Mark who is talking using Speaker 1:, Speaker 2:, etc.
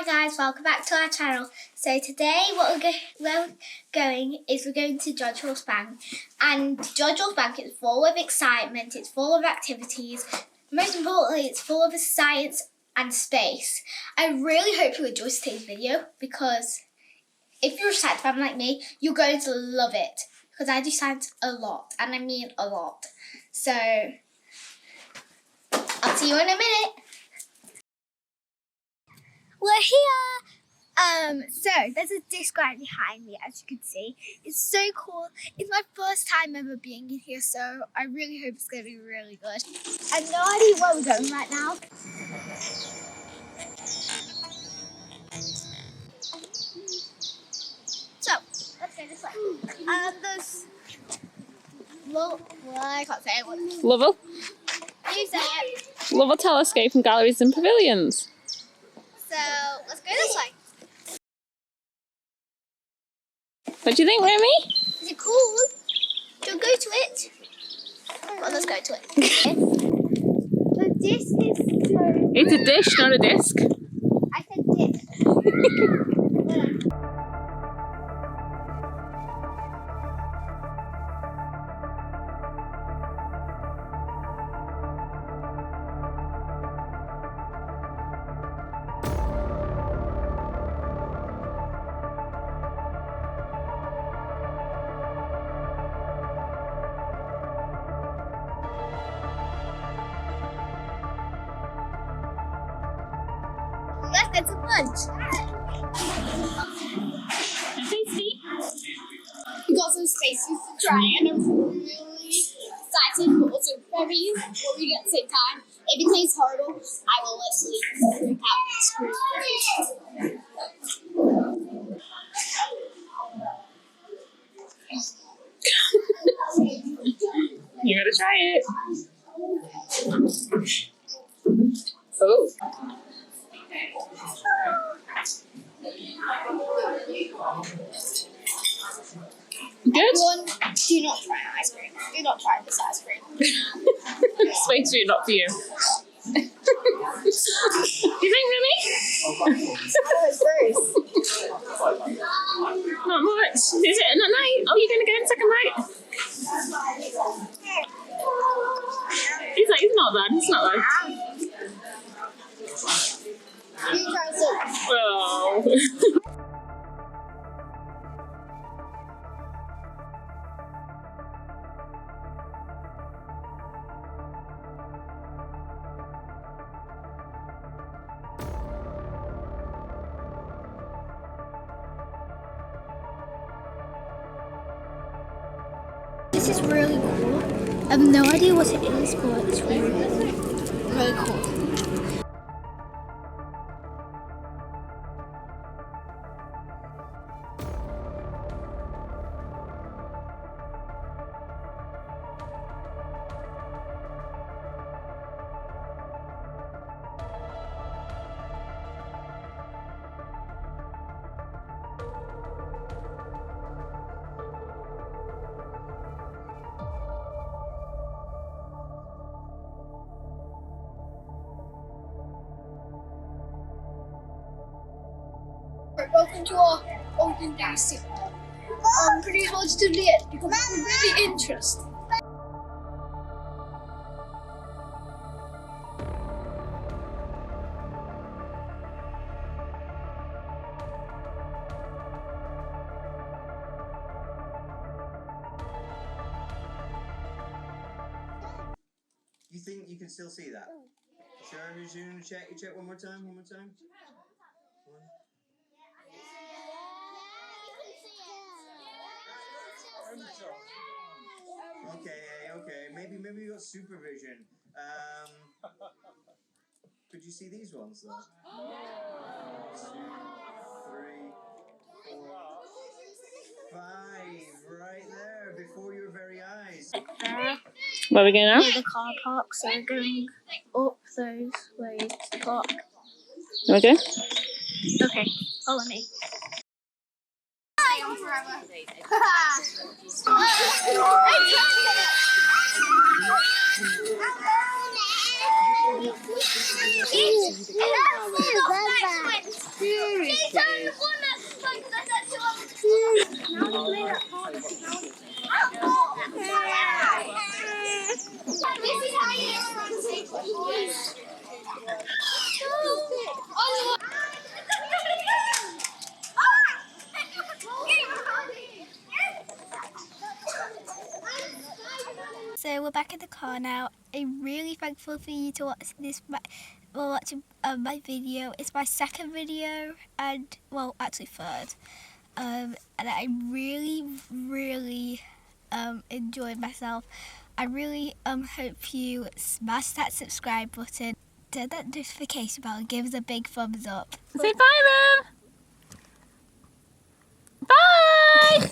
Speaker 1: guys, welcome back to our channel. So today what we're going to Jodrell Bank, and Jodrell Bank is full of excitement, it's full of activities, most importantly it's full of science and space. I really hope you enjoy today's video, because if you're a science fan like me, you're going to love it, because I do science a lot, and I mean a lot. So I'll see you in a minute. We're here. So there's a disc right behind me, as you can see. It's so cool. It's my first time ever being in here, so I really hope it's going to be really good. I have no idea where we're going right now. So let's go this way. There's I can't say it.
Speaker 2: Lovell?
Speaker 1: You say it.
Speaker 2: Lovell Telescope and Galleries and Pavilions.
Speaker 1: So let's go this way.
Speaker 2: What do you think, Remy?
Speaker 1: Is it cool? Do you go to it? Well, let's go to it. The disc is so...
Speaker 2: It's a dish, not a disc.
Speaker 1: I said disc. Let's get some lunch.
Speaker 2: Tasty.
Speaker 1: We got some space food to try, and I'm really excited, but also very worried at the same time. If it tastes horrible, I will literally freak out and scream.
Speaker 2: You gotta try it. Oh. Good.
Speaker 1: Everyone, do not try ice cream. Do not try this ice cream.
Speaker 2: Space food, not for you. Do you think, Remy?
Speaker 1: It's gross.
Speaker 2: Not much. Is it not night? Oh, you're gonna go in second night? He's like, it's not bad. It's not bad.
Speaker 1: You try some.
Speaker 2: Oh.
Speaker 1: This is really cool. I have no idea what it is, but it's really cool. Welcome to our open day sit. Pretty much to the end because it's really interesting.
Speaker 3: You think you can still see that? Sure, resume, check one more time, One. Okay, maybe you got supervision. Could you see these ones though? 1, 2, 3, 4, 5, right there, before your very eyes.
Speaker 2: Where are we going now?
Speaker 1: The car park, so we're going up those ways to park.
Speaker 2: Okay.
Speaker 1: Okay, follow me. Stay on forever. So we're back in the car now. I'm really thankful for you to watch this. Watching my video. It's my second video, and well, actually third. And I really enjoyed myself. I really hope you smash that subscribe button, turn that notification bell, and give us a big thumbs up.
Speaker 2: Say bye, Mum. Bye.